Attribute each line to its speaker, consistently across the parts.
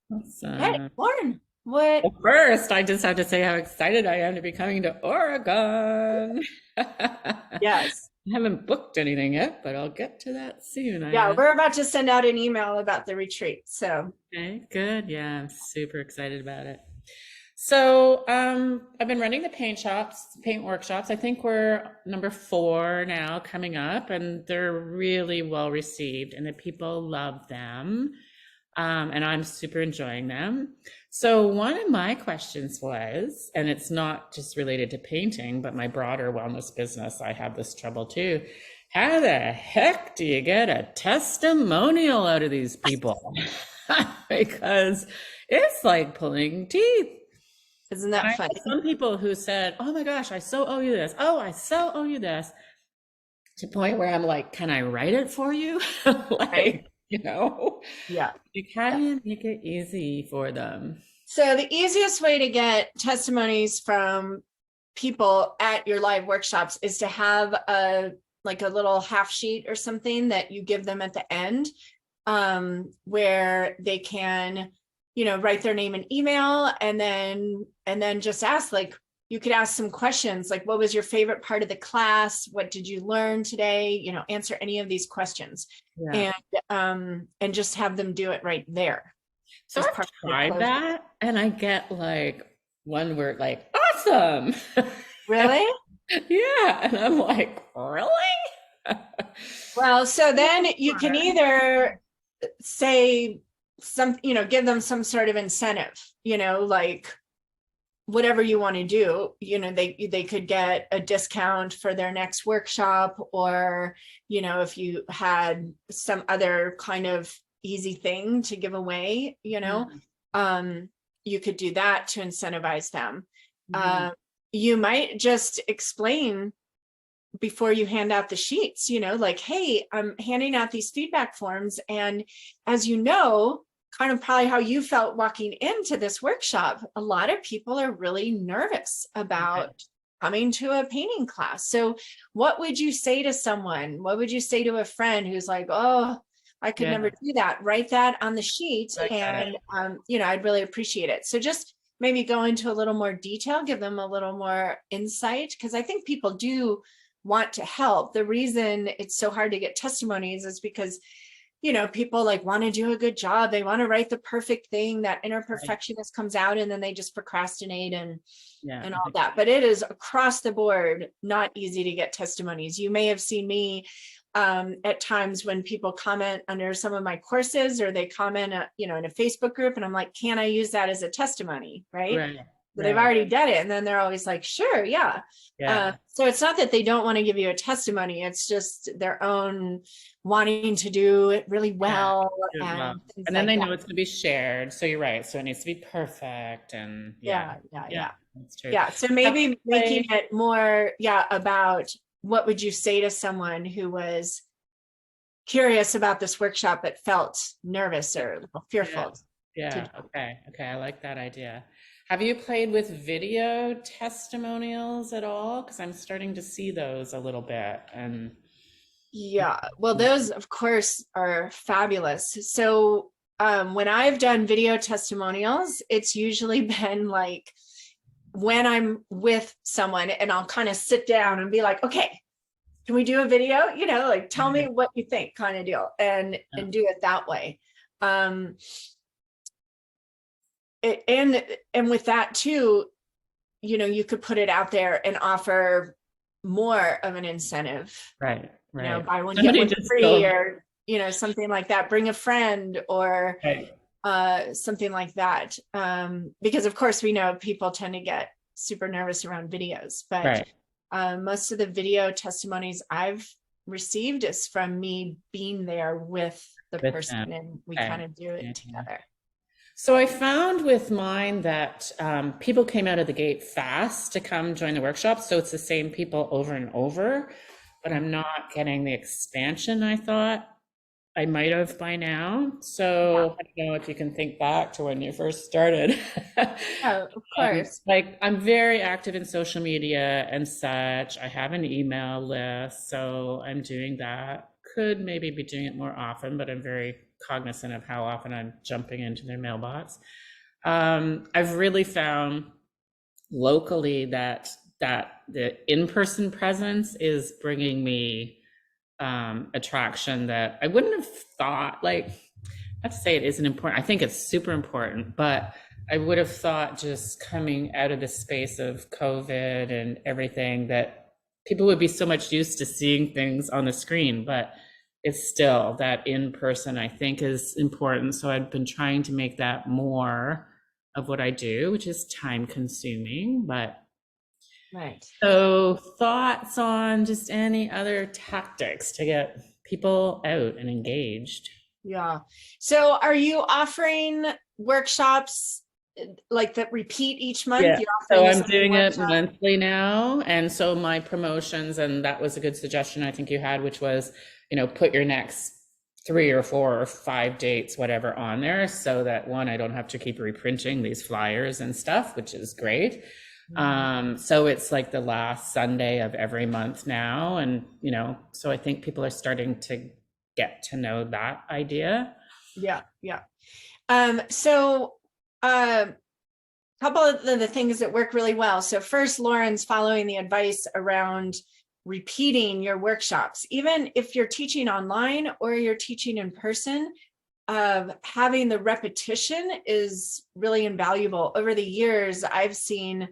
Speaker 1: Hey,
Speaker 2: Awesome.
Speaker 1: Lauren, what?
Speaker 2: Well, first, I just have to say how excited I am to be coming to Oregon. I
Speaker 1: Yes.
Speaker 2: haven't booked anything yet, but I'll get to that soon, I
Speaker 1: Yeah,
Speaker 2: guess.
Speaker 1: we're about to send out an email about the retreat. So,
Speaker 2: Okay, good. Yeah, I'm super excited about it. So, I've been running the paint workshops. I think we're number 4 now coming up, and they're really well received, and the people love them. And I'm super enjoying them. So, one of my questions was, and it's not just related to painting, but my broader wellness business, I have this trouble too. How the heck do you get a testimonial out of these people? Because it's like pulling teeth.
Speaker 1: isn't
Speaker 2: And
Speaker 1: that
Speaker 2: I had
Speaker 1: funny?
Speaker 2: some people who said, "Oh my gosh, I so owe you this. Oh, I so owe you this." To the point where I'm like, "Can I write it for you?"
Speaker 1: Right?
Speaker 2: Like, you know,
Speaker 1: Yeah.
Speaker 2: like how do
Speaker 1: Yeah.
Speaker 2: you make it easy for them?
Speaker 1: So the easiest way to get testimonies from people at your live workshops is to have a little half sheet or something that you give them at the end, where they can, write their name and email, and then just ask, like, you could ask some questions like, what was your favorite part of the class? What did you learn today? Answer any of these questions,
Speaker 2: Yeah.
Speaker 1: and just have them do it right there
Speaker 2: So
Speaker 1: as
Speaker 2: I've
Speaker 1: part of their
Speaker 2: tried
Speaker 1: closure.
Speaker 2: that and I get like one word like awesome.
Speaker 1: Really?
Speaker 2: Yeah. And I'm like, really?
Speaker 1: Well, so then you can either say give them some sort of incentive, like whatever you want to do. They could get a discount for their next workshop, or if you had some other kind of easy thing to give away,
Speaker 2: Yeah.
Speaker 1: um, you could do that to incentivize them.
Speaker 2: Yeah.
Speaker 1: uh, you might just explain before you hand out the sheets, like, hey, I'm handing out these feedback forms, and as you know, kind of probably how you felt walking into this workshop, a lot of people are really nervous
Speaker 2: Right.
Speaker 1: about coming to a painting class. So what would you say to someone? What would you say to a friend who's like, oh, I could
Speaker 2: Yeah.
Speaker 1: never do that? Write that on the sheet,
Speaker 2: I get it.
Speaker 1: and I'd really appreciate it. So just maybe go into a little more detail, give them a little more insight, because I think people do want to help. The reason it's so hard to get testimonies is because, people like want to do a good job. They want to write the perfect thing. That inner
Speaker 2: Right.
Speaker 1: perfectionist comes out, and then they just procrastinate
Speaker 2: Yeah.
Speaker 1: and
Speaker 2: I
Speaker 1: all
Speaker 2: think
Speaker 1: that. But it is across the board not easy to get testimonies. You may have seen me at times when people comment under some of my courses, or they comment, in a Facebook group, and I'm like, can I use that as a testimony? Right.
Speaker 2: right.
Speaker 1: So they've
Speaker 2: Right.
Speaker 1: already done it, and then they're always like, sure, yeah.
Speaker 2: Yeah.
Speaker 1: So it's not that they don't want to give you a testimony, it's just their own wanting to do it really
Speaker 2: Yeah.
Speaker 1: well
Speaker 2: Good luck.
Speaker 1: and things
Speaker 2: And then
Speaker 1: like
Speaker 2: they
Speaker 1: that.
Speaker 2: know it's going to be shared. So you're right. So it needs to be perfect. And yeah.
Speaker 1: Yeah, yeah,
Speaker 2: Yeah.
Speaker 1: yeah.
Speaker 2: That's true.
Speaker 1: Yeah, so
Speaker 2: Have you
Speaker 1: maybe making
Speaker 2: played?
Speaker 1: it more, yeah, about what would you say to someone who was curious about this workshop but felt nervous or a little
Speaker 2: Yeah.
Speaker 1: fearful to
Speaker 2: Yeah.
Speaker 1: do.
Speaker 2: Okay. Okay. I like that idea. Have you played with video testimonials at all? Because I'm starting to see those a little bit. And
Speaker 1: Yeah, well, those of course are fabulous. So when I've done video testimonials, it's usually been like when I'm with someone, and I'll kind of sit down and be like, okay, can we do a video? Like, tell me what you think, kind of deal, and do it that way. Um, and with that too, you could put it out there and offer more of an incentive,
Speaker 2: right. Right.
Speaker 1: buy one, get
Speaker 2: Somebody
Speaker 1: one
Speaker 2: just
Speaker 1: free,
Speaker 2: go.
Speaker 1: or, something like that. Bring a friend, or
Speaker 2: Right.
Speaker 1: something like that. Because of course we know people tend to get super nervous around videos, but
Speaker 2: Right.
Speaker 1: most of the video testimonies I've received is from me being there with the
Speaker 2: With them.
Speaker 1: person, and we kind
Speaker 2: Okay.
Speaker 1: of do it
Speaker 2: Yeah.
Speaker 1: together.
Speaker 2: So I found with mine that people came out of the gate fast to come join the workshop. So it's the same people over and over, but I'm not getting the expansion I thought I might have by now.
Speaker 1: Yeah,
Speaker 2: So I don't know if you can think back to when you first started.
Speaker 1: yeah, of course.
Speaker 2: Like I'm very active in social media and such. I have an email list, so I'm doing that. Could maybe be doing it more often, but I'm very cognizant of how often I'm jumping into their mailbox. I've really found locally that the in-person presence is bringing me attraction that I wouldn't have thought. Like, not to say it isn't important. I think it's super important, but I would have thought just coming out of the space of COVID and everything that people would be so much used to seeing things on the screen, but it's still that in person, I think, is important. So I've been trying to make that more of what I do, which is time consuming, but
Speaker 1: Right.
Speaker 2: so thoughts on just any other tactics to get people out and engaged?
Speaker 1: Yeah. So are you offering workshops like that repeat each month?
Speaker 2: Yeah.
Speaker 1: You're
Speaker 2: So
Speaker 1: offering the
Speaker 2: I'm
Speaker 1: same
Speaker 2: doing it
Speaker 1: workshop?
Speaker 2: monthly now. And so my promotions, and that was a good suggestion I think you had, which was, put your next 3 or 4 or 5 dates, whatever, on there, so that one, I don't have to keep reprinting these flyers and stuff, which is great. So it's like the last Sunday of every month now. And, so I think people are starting to get to know that idea.
Speaker 1: Yeah. Yeah. So, couple of the things that work really well. So first, Lauren's following the advice around repeating your workshops, even if you're teaching online or you're teaching in person. Having the repetition is really invaluable. Over the years, I've seen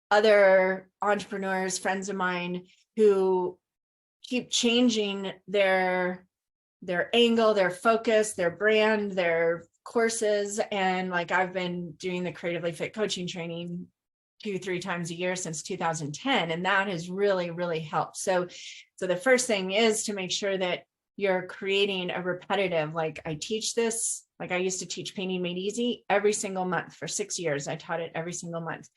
Speaker 1: other entrepreneurs, friends of mine, who keep changing their angle, their focus, their brand, their courses. And like, I've been doing the Creatively Fit coaching training 2-3 times a year since 2010, and that has really, really helped. So the first thing is to make sure that you're creating a repetitive, like, I teach this, like I used to teach Painting Made Easy every single month for 6 years. I taught it every single month.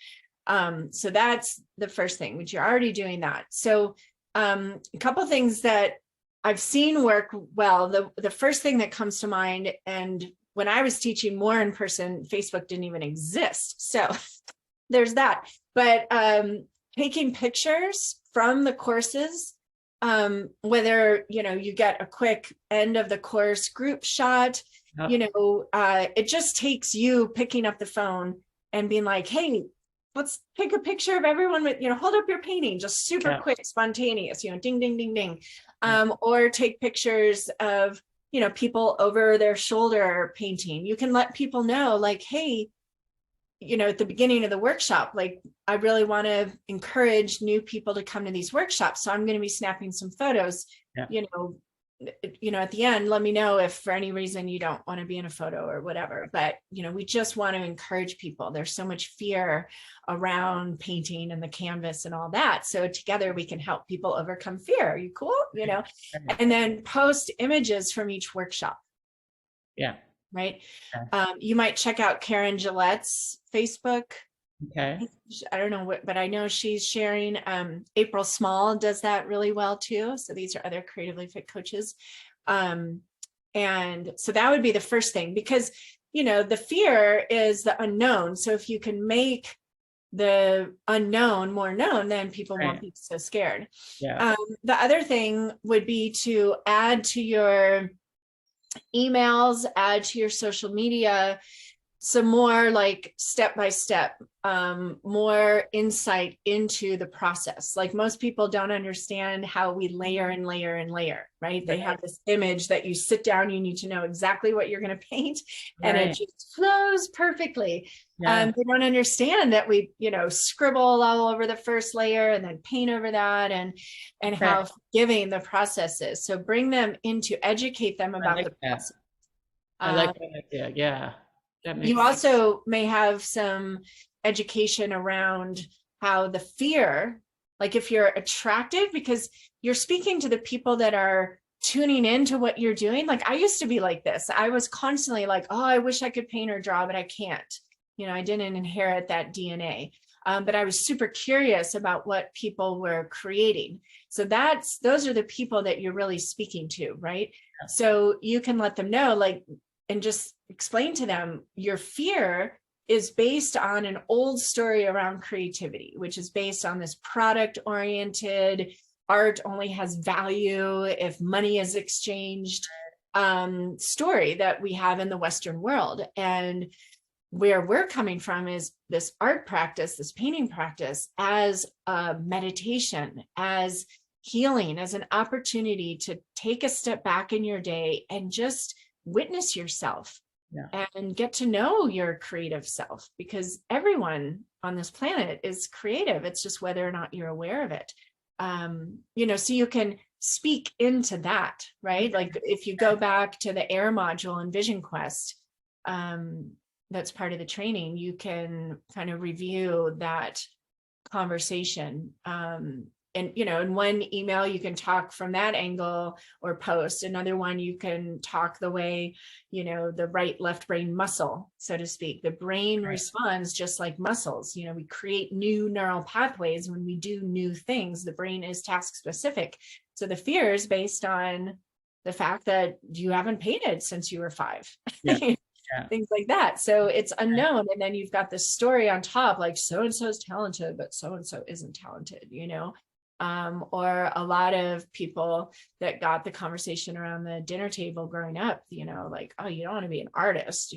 Speaker 1: So that's the first thing, which you're already doing that. So a couple of things that I've seen work well. The first thing that comes to mind, and when I was teaching more in person, Facebook didn't even exist. So there's that. But taking pictures from the courses, whether, you get a quick end of the course group shot, it just takes you picking up the phone and being like, hey, let's take a picture of everyone with, hold up your painting, just super quick, spontaneous, ding, ding, ding, ding. Or take pictures of, people over their shoulder painting. You can let people know, like, hey, at the beginning of the workshop, like, I really want to encourage new people to come to these workshops. So I'm going to be snapping some photos, at the end, let me know if for any reason you don't want to be in a photo or whatever. But, we just want to encourage people. There's so much fear around painting and the canvas and all that. So together we can help people overcome fear. Are you cool? And then post images from each workshop.
Speaker 2: Yeah.
Speaker 1: Right. You might check out Karen Gillette's Facebook.
Speaker 2: Okay.
Speaker 1: I don't know what, but I know she's sharing. April Small does that really well too. So these are other Creatively Fit coaches. And so that would be the first thing, because, the fear is the unknown. So if you can make the unknown more known, then people won't be so scared.
Speaker 2: Yeah.
Speaker 1: The other thing would be to add to your emails, add to your social media, some more like step-by-step, more insight into the process. Like, most people don't understand how we layer and layer and layer, right? They have this image that you sit down, you need to know exactly what you're going to paint, and it just flows perfectly. They don't understand that we, scribble all over the first layer and then paint over that, and how forgiving the process is. So bring them into, educate them about the process.
Speaker 2: I like that idea. Yeah.
Speaker 1: You also may have some education around how the fear, like if you're attractive, because you're speaking to the people that are tuning into what you're doing. Like, I used to be like this. I was constantly like, oh, I wish I could paint or draw, but I can't. I didn't inherit that DNA. But I was super curious about what people were creating. So those are the people that you're really speaking to, right? Yeah. So you can let them know, like, and just explain to them, your fear is based on an old story around creativity, which is based on this product oriented, art only has value if money is exchanged. story that we have in the Western world. And where we're coming from is this art practice, this painting practice, as a meditation, as healing, as an opportunity to take a step back in your day and just witness yourself. Yeah. And get to know your creative self, because everyone on this planet is creative. It's just whether or not you're aware of it. So you can speak into that, right? Like if you go back to the air module in Vision Quest, that's part of the training, you can kind of review that conversation. And, in one email, you can talk from that angle or post. Another one, you can talk the way, the right left brain muscle, so to speak. The brain responds just like muscles. We create new neural pathways when we do new things. The brain is task specific. So the fear is based on the fact that you haven't painted since you were 5. Yeah. Yeah. Things like that. So it's unknown. And then you've got this story on top, like so-and-so is talented, but so-and-so isn't talented, or a lot of people that got the conversation around the dinner table growing up, like, oh, you don't want to be an artist,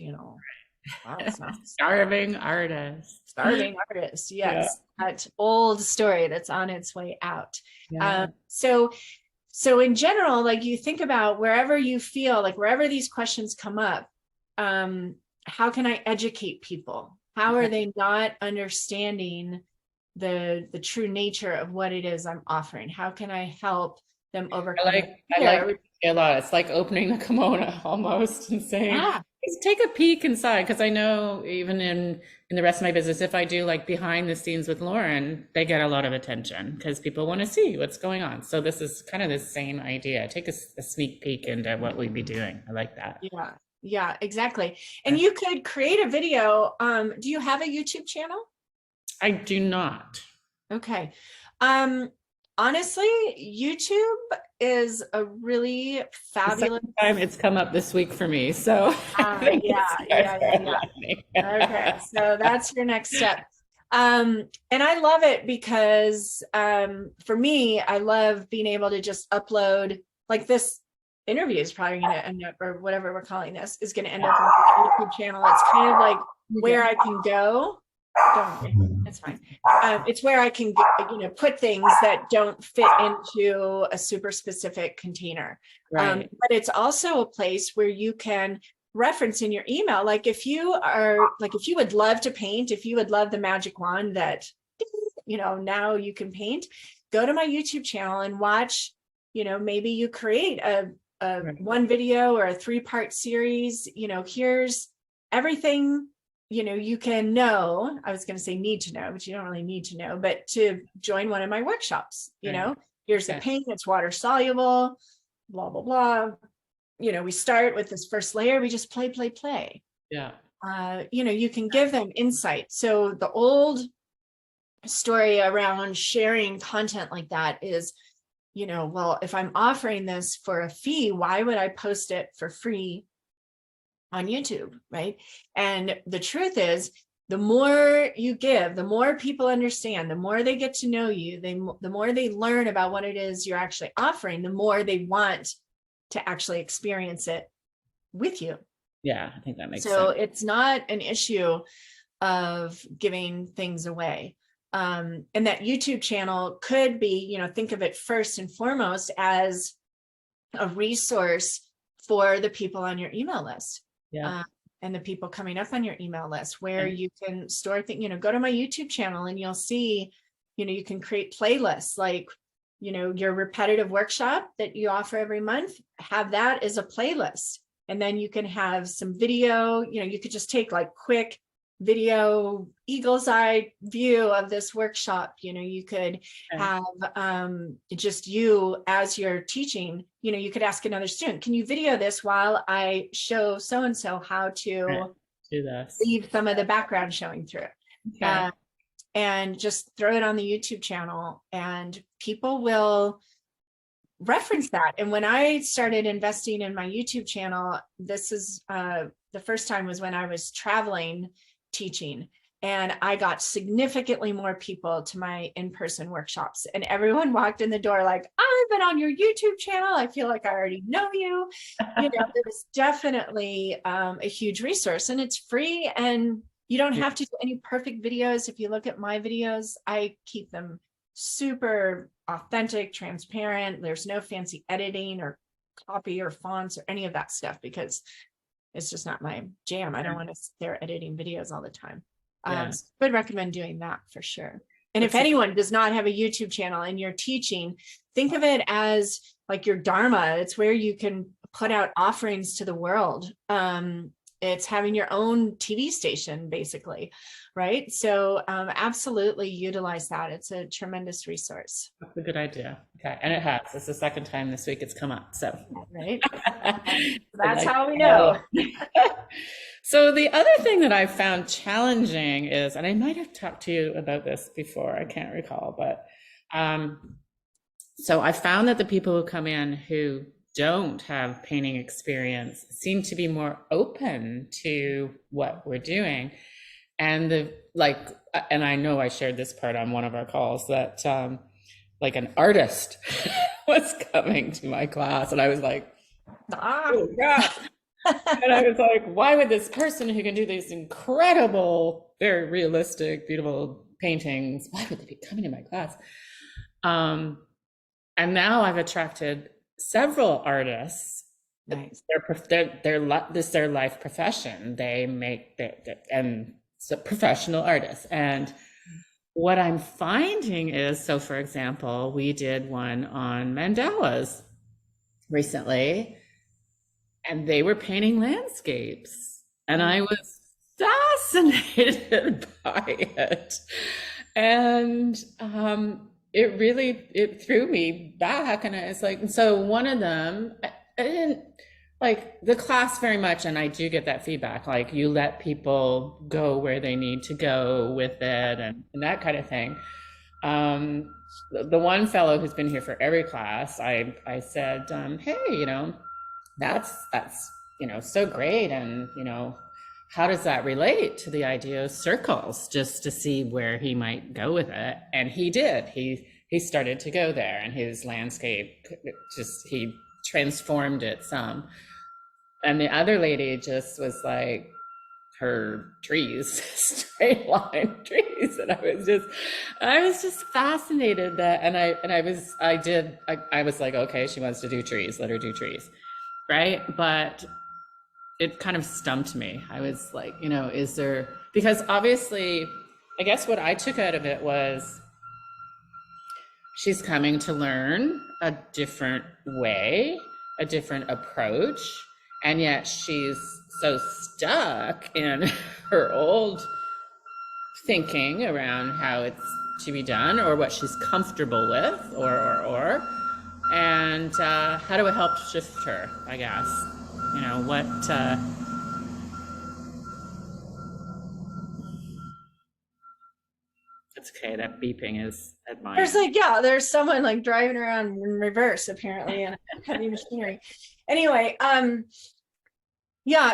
Speaker 1: wow,
Speaker 2: starving artist.
Speaker 1: Yes. Yeah. That old story that's on its way out. Yeah. So in general, like you think about wherever you feel like, wherever these questions come up, how can I educate people? How are they not understanding the true nature of what it is I'm offering? How can I help them overcome?
Speaker 2: I like a lot. It's like opening the kimono almost and saying, let's take a peek inside. Because I know even in the rest of my business, if I do like behind the scenes with Lauren, they get a lot of attention because people want to see what's going on. So this is kind of the same idea. Take a sneak peek into what we'd be doing. I like that.
Speaker 1: Yeah, exactly. And you could create a video. Do you have a YouTube channel?
Speaker 2: I do not.
Speaker 1: Okay. Honestly, YouTube is a really fabulous.
Speaker 2: Time it's come up this week for me. So
Speaker 1: yeah. Okay. So that's your next step. And I love it because for me, I love being able to just upload, like this interview is probably going to end up, or whatever we're calling this, is going to end up on the YouTube channel. It's kind of like where I can go. Don't worry, it's fine. It's where I can, put things that don't fit into a super specific container. Right. But it's also a place where you can reference in your email. Like if you would love to paint, if you would love the magic wand that, now you can paint, go to my YouTube channel and watch, maybe you create a one video or a 3-part series. Here's everything you can know. I was going to say need to know, but you don't really need to know, but to join one of my workshops, here's the paint, it's water soluble, blah, blah, blah. We start with this first layer, we just play. Yeah. You can give them insight. So the old story around sharing content like that is, well, if I'm offering this for a fee, why would I post it for free on YouTube, right? And the truth is, the more you give, the more people understand, the more they get to know you, the more they learn about what it is you're actually offering, the more they want to actually experience it with you.
Speaker 2: Yeah, I think that makes sense.
Speaker 1: So it's not an issue of giving things away. And that YouTube channel could be, think of it first and foremost as a resource for the people on your email list. Yeah. And the people coming up on your email list, where you can store things, go to my YouTube channel and you'll see, you can create playlists, like, your repetitive workshop that you offer every month, have that as a playlist. And then you can have some video, you could just take like quick video eagle's eye view of this workshop. You could have just you as you're teaching, you could ask another student, can you video this while I show so-and-so how to
Speaker 2: do this,
Speaker 1: leave some of the background showing through. Okay. And just throw it on the YouTube channel and people will reference that. And when I started investing in my YouTube channel, this is the first time was when I was traveling teaching. And I got significantly more people to my in-person workshops, and everyone walked in the door like, I've been on your YouTube channel. I feel like I already know you. You know, it was definitely a huge resource, and it's free, and you don't have to do any perfect videos. If you look at my videos, I keep them super authentic, transparent. There's no fancy editing or copy or fonts or any of that stuff, because it's just not my jam. I don't want to sit there editing videos all the time. So I would recommend doing that for sure. And if anyone does not have a YouTube channel and you're teaching, think of it as like your Dharma. It's where you can put out offerings to the world. It's having your own TV station, basically, right? So absolutely utilize that. It's a tremendous resource.
Speaker 2: That's a good idea. Okay, and it has. It's the second time this week it's come up. So
Speaker 1: right, that's how we know.
Speaker 2: So the other thing that I found challenging is, and I might have talked to you about this before, I can't recall, but so I found that the people who come in who don't have painting experience seem to be more open to what we're doing. And and I know I shared this part on one of our calls, that like an artist was coming to my class, and I was like, oh God. And I was like, why would this person who can do these incredible, very realistic, beautiful paintings, why would they be coming to my class? And now I've attracted several artists.
Speaker 1: Nice.
Speaker 2: This is their life profession. They make and it's a professional artist. And what I'm finding is, so for example, we did one on mandalas recently, and they were painting landscapes, and I was fascinated by it. And it threw me back, and I was like, and so one of them, I didn't like the class very much, and I do get that feedback, like you let people go where they need to go with it, and that kind of thing. The one fellow who's been here for every class, I said, hey, that's so great, and how does that relate to the idea of circles, just to see where he might go with it. And he did. He started to go there, and his landscape, he transformed it some. And the other lady just was like, her trees, straight line trees, and I was just fascinated that, and I was like, okay, she wants to do trees, let her do trees, right? But it kind of stumped me. I was like, is there, because obviously, I guess what I took out of it was she's coming to learn a different way, a different approach, and yet she's so stuck in her old thinking around how it's to be done, or what she's comfortable with, and how do I help shift her, I guess? It's okay, that beeping is at mine.
Speaker 1: There's someone like driving around in reverse apparently, and heavy machinery. Anyway,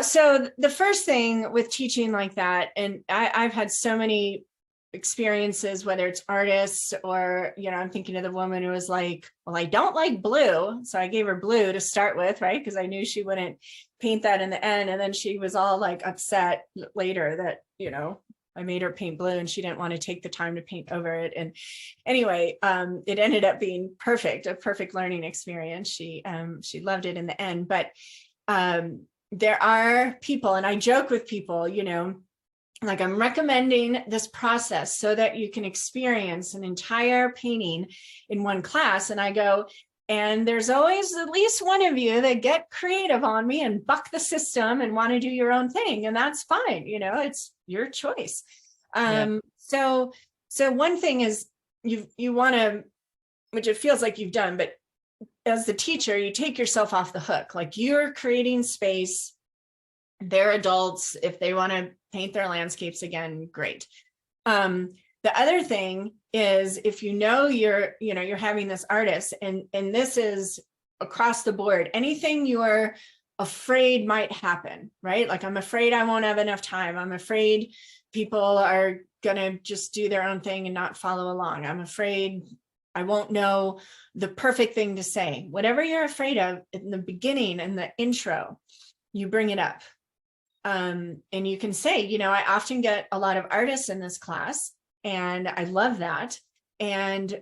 Speaker 1: so the first thing with teaching like that, and I've had so many experiences, whether it's artists or, I'm thinking of the woman who was like, well, I don't like blue. So I gave her blue to start with, right? Because I knew she wouldn't paint that in the end. And then she was all like upset later that, I made her paint blue and she didn't want to take the time to paint over it. And anyway, it ended up being a perfect learning experience. She loved it in the end. But there are people, and I joke with people, like, I'm recommending this process so that you can experience an entire painting in one class. And I go, and there's always at least one of you that get creative on me and buck the system and want to do your own thing. And that's fine. It's your choice. So one thing is you want to, which it feels like you've done, but as the teacher, you take yourself off the hook. Like, you're creating space. They're adults. If they want to paint their landscapes again, great. The other thing is, if you're having this artist, and this is across the board, anything you're afraid might happen, right? Like, I'm afraid I won't have enough time. I'm afraid people are going to just do their own thing and not follow along. I'm afraid I won't know the perfect thing to say. Whatever you're afraid of in the beginning and the intro, you bring it up. And you can say, I often get a lot of artists in this class, and I love that. And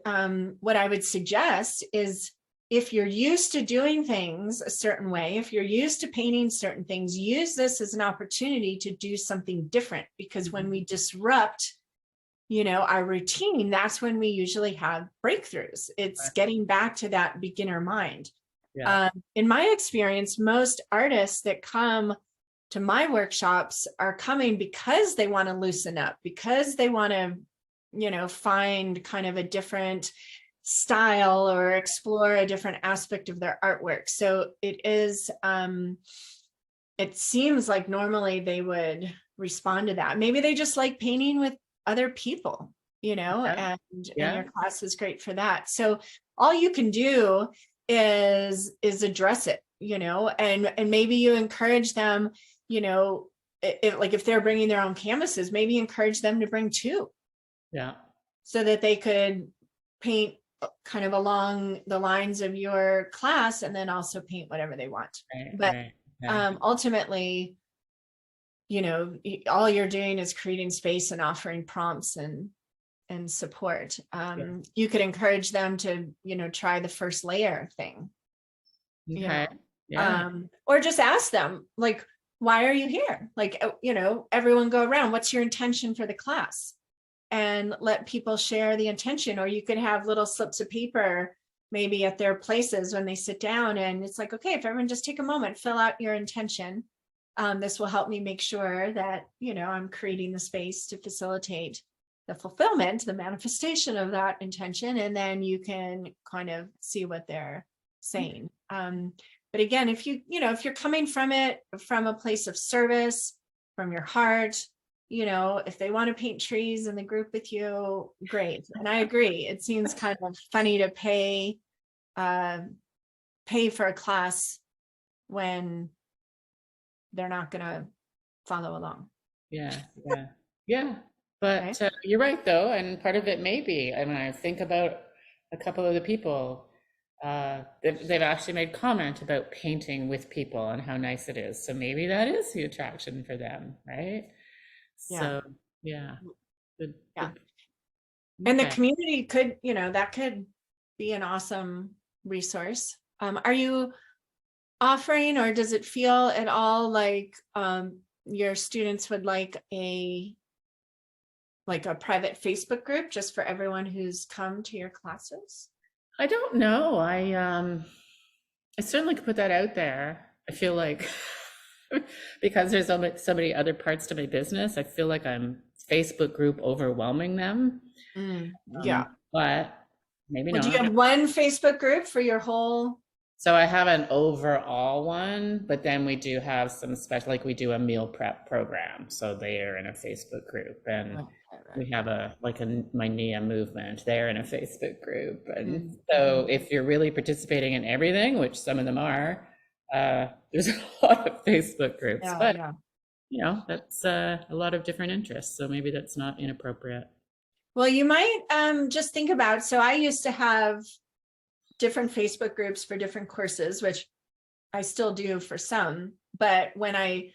Speaker 1: what I would suggest is, if you're used to doing things a certain way, if you're used to painting certain things, use this as an opportunity to do something different. Because when we disrupt, our routine, that's when we usually have breakthroughs. It's getting back to that beginner mind.
Speaker 2: Yeah.
Speaker 1: In my experience, most artists that come to my workshops are coming because they want to loosen up, because they want to, find kind of a different style or explore a different aspect of their artwork. So it seems like normally they would respond to that. Maybe they just like painting with other people, and your class is great for that. So all you can do is address it, and maybe you encourage them, if they're bringing their own canvases, maybe encourage them to bring 2.
Speaker 2: Yeah.
Speaker 1: So that they could paint kind of along the lines of your class, and then also paint whatever they want. But ultimately, all you're doing is creating space and offering prompts and support. You could encourage them to, try the first layer thing.
Speaker 2: Okay.
Speaker 1: Or just ask them, like, why are you here? Like, everyone go around. What's your intention for the class? And let people share the intention. Or you could have little slips of paper, maybe at their places when they sit down, and it's like, okay, if everyone just take a moment, fill out your intention. This will help me make sure that, I'm creating the space to facilitate the fulfillment, the manifestation of that intention. And then you can kind of see what they're saying. But again, if you're coming from a place of service, from your heart, if they want to paint trees in the group with you, great. And I agree. It seems kind of funny to pay for a class when they're not going to follow along.
Speaker 2: Yeah. But okay. You're right, though. And part of it may be, I mean, I think about a couple of the people, they've actually made comment about painting with people and how nice it is. So maybe that is the attraction for them, right?
Speaker 1: Yeah.
Speaker 2: So, yeah.
Speaker 1: Good. And the community could, that could be an awesome resource. Are you offering, or does it feel at all like your students would like a private Facebook group just for everyone who's come to your classes?
Speaker 2: I don't know. I certainly could put that out there. I feel like because there's so many other parts to my business, I feel like I'm Facebook group overwhelming them.
Speaker 1: Yeah.
Speaker 2: But maybe not.
Speaker 1: Do you have one Facebook group for your whole?
Speaker 2: So I have an overall one, but then we do have some special, like we do a meal prep program. So they are in a Facebook group, and we have my NIA movement. They're in a Facebook group. And so if you're really participating in everything, which some of them are, there's a lot of Facebook groups, but that's a lot of different interests. So maybe that's not inappropriate.
Speaker 1: Well, you might just think about, so I used to have different Facebook groups for different courses, which I still do for some, but when I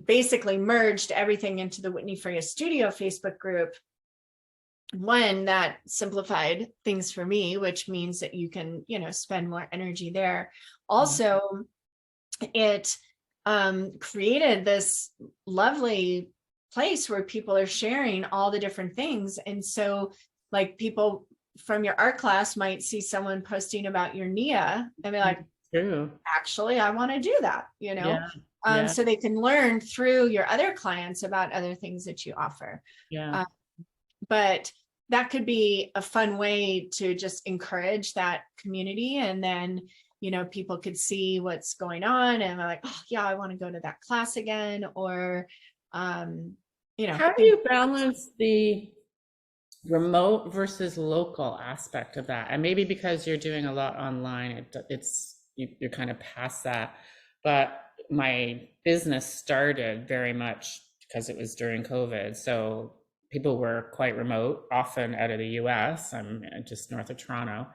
Speaker 1: basically merged everything into the Whitney Freya Studio Facebook group, one, that simplified things for me, which means that you can, spend more energy there. Also, it created this lovely place where people are sharing all the different things. And so, like, people from your art class might see someone posting about your NIA and be like, actually, I want to do that, so they can learn through your other clients about other things that you offer. But that could be a fun way to just encourage that community. And then, people could see what's going on and they're like, oh yeah, I want to go to that class again. Or, how
Speaker 2: do you balance the remote versus local aspect of that? And maybe because you're doing a lot online, it's you're kind of past that. But my business started very much because it was during COVID. So people were quite remote, often out of the US. I'm just north of Toronto.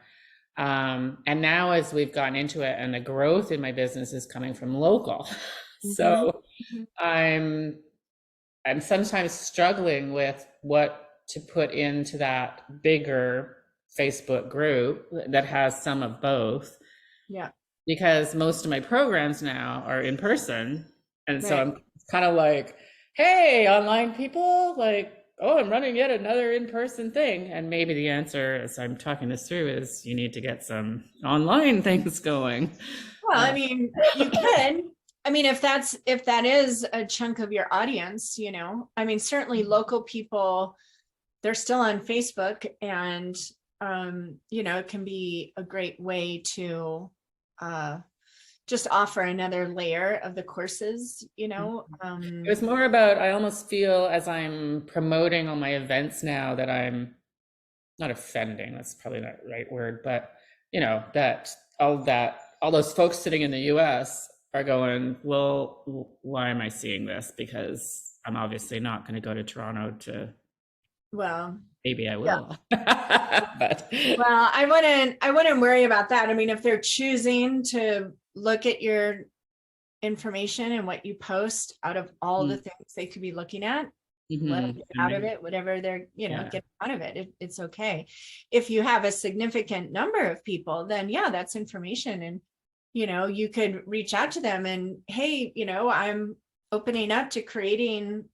Speaker 2: And now as we've gotten into it and the growth in my business is coming from local.
Speaker 1: Mhm.
Speaker 2: So I'm I'm sometimes struggling with what to put into that bigger Facebook group that has some of both,
Speaker 1: Yeah,
Speaker 2: because most of my programs now are in person. And so
Speaker 1: right.
Speaker 2: I'm kind of like, hey, online people, like, oh, I'm running yet another in-person thing. And maybe the answer, as I'm talking this through, is you need to get some online things going.
Speaker 1: Well, I
Speaker 2: Uh,
Speaker 1: mean, you can. I mean, if that is a chunk of your audience, I mean, certainly local people, they're still on Facebook, and it can be a great way to uh just offer another layer of the courses,
Speaker 2: it was more about, I almost feel as I'm promoting all my events now that I'm not offending, that's probably not the right word, but that all those folks sitting in the US are going, well, why am I seeing this? Because I'm obviously not going to go to Toronto to,
Speaker 1: well,
Speaker 2: maybe I
Speaker 1: yeah.
Speaker 2: will. But
Speaker 1: Well, I wouldn't worry about that. I mean, if they're choosing to look at your information and what you post out of all the things they could be looking at, let them
Speaker 2: mhm,
Speaker 1: get
Speaker 2: and
Speaker 1: out of
Speaker 2: maybe,
Speaker 1: it, whatever they're,
Speaker 2: yeah,
Speaker 1: get out of it. It's okay. If you have a significant number of people, then yeah, that's information. And, you could reach out to them and, hey, I'm opening up to creating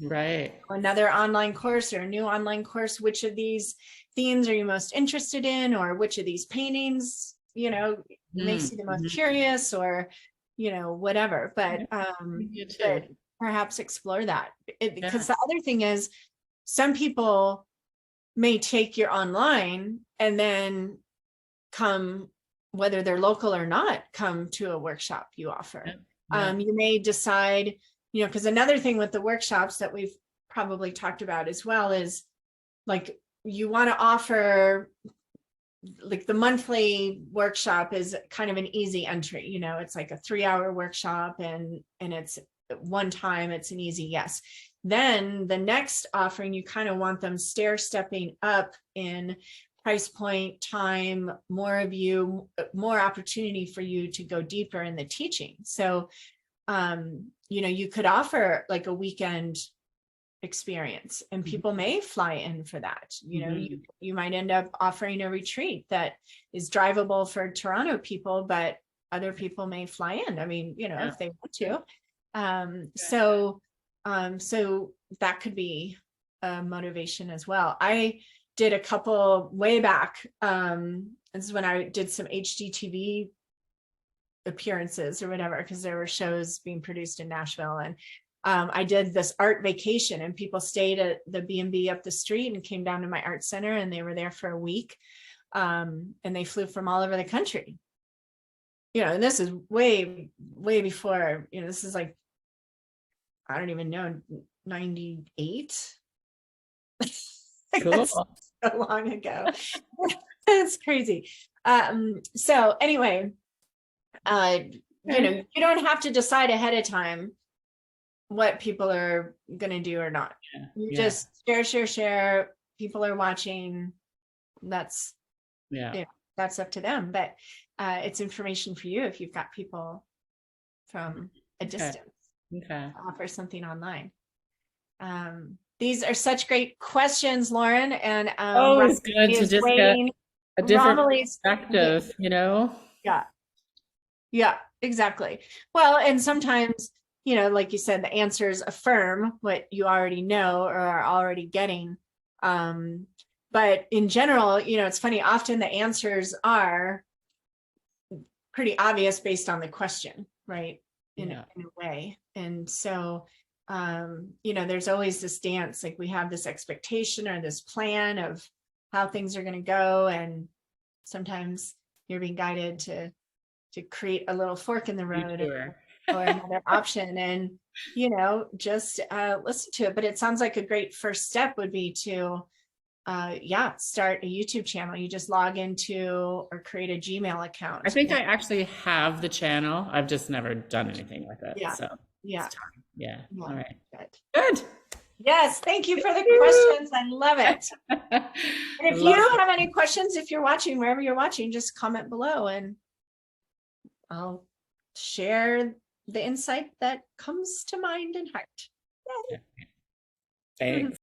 Speaker 2: right.
Speaker 1: another online course or a new online course. Which of these themes are you most interested in? Or which of these paintings, makes you the most
Speaker 2: Mm-hmm.
Speaker 1: curious, or, whatever.
Speaker 2: Yeah, you
Speaker 1: But
Speaker 2: too.
Speaker 1: perhaps explore that.
Speaker 2: Yeah.
Speaker 1: Because the other thing is, some people may take your online and then come, whether they're local or not, come to a workshop you
Speaker 2: Yeah.
Speaker 1: offer.
Speaker 2: Yeah.
Speaker 1: You may decide, because another thing with the workshops that we've probably talked about as well is, like, you want to offer, like, the monthly workshop is kind of an easy entry. It's like a 3-hour workshop, and it's one time, it's an easy yes. Then the next offering, you kind of want them stair stepping up in price point, time, more of you, more opportunity for you to go deeper in the teaching. So you could offer like a weekend experience, and people may fly in for that.
Speaker 2: Mhm.
Speaker 1: You might end up offering a retreat that is drivable for Toronto people, but other people may fly in, I mean,
Speaker 2: Yeah.
Speaker 1: if they want to. So that could be a motivation as well. I did a couple way back. This is when I did some HGTV appearances or whatever, because there were shows being produced in Nashville. And I did this art vacation, and people stayed at the B&B up the street and came down to my art center, and they were there for a week. And they flew from all over the country. And this is way, way before, this is like, I don't even know, 98. Like,
Speaker 2: Cool.
Speaker 1: that's so long ago. It's crazy. So anyway,
Speaker 2: Okay.
Speaker 1: you don't have to decide ahead of time what people are going to do or not.
Speaker 2: Yeah.
Speaker 1: You
Speaker 2: Yeah.
Speaker 1: just share. People are watching. That's,
Speaker 2: Yeah.
Speaker 1: that's up to them. But it's information for you if you've got people from a
Speaker 2: Okay.
Speaker 1: distance
Speaker 2: Okay.
Speaker 1: to offer something online. These are such great questions, Lauren, and
Speaker 2: Always
Speaker 1: Romilly
Speaker 2: good to
Speaker 1: is
Speaker 2: just get
Speaker 1: waiting.
Speaker 2: a different
Speaker 1: Romilly's,
Speaker 2: perspective, you know?
Speaker 1: yeah, yeah, exactly. Well, and sometimes, like you said, the answers affirm what you already know or are already getting. Um, but in general, it's funny, often the answers are pretty obvious based on the question, right?
Speaker 2: Yeah.
Speaker 1: In a way. And so, there's always this dance, like we have this expectation or this plan of how things are going to go. And sometimes you're being guided to create a little fork in the road,
Speaker 2: Detour.
Speaker 1: or another option, and just listen to it. But it sounds like a great first step would be to yeah, start a YouTube channel. You just log into or create a Gmail account.
Speaker 2: I think I actually have the channel. I've just never done anything with it.
Speaker 1: Yeah.
Speaker 2: So
Speaker 1: Yeah.
Speaker 2: it's time. Yeah.
Speaker 1: Yeah.
Speaker 2: All right.
Speaker 1: Good.
Speaker 2: Good.
Speaker 1: Yes, thank you for the
Speaker 2: Thank you.
Speaker 1: questions. I love it. And if
Speaker 2: Love
Speaker 1: you
Speaker 2: it.
Speaker 1: have any questions, if you're watching, wherever you're watching, just comment below and I'll share the insight that comes to mind and heart.
Speaker 2: Thanks.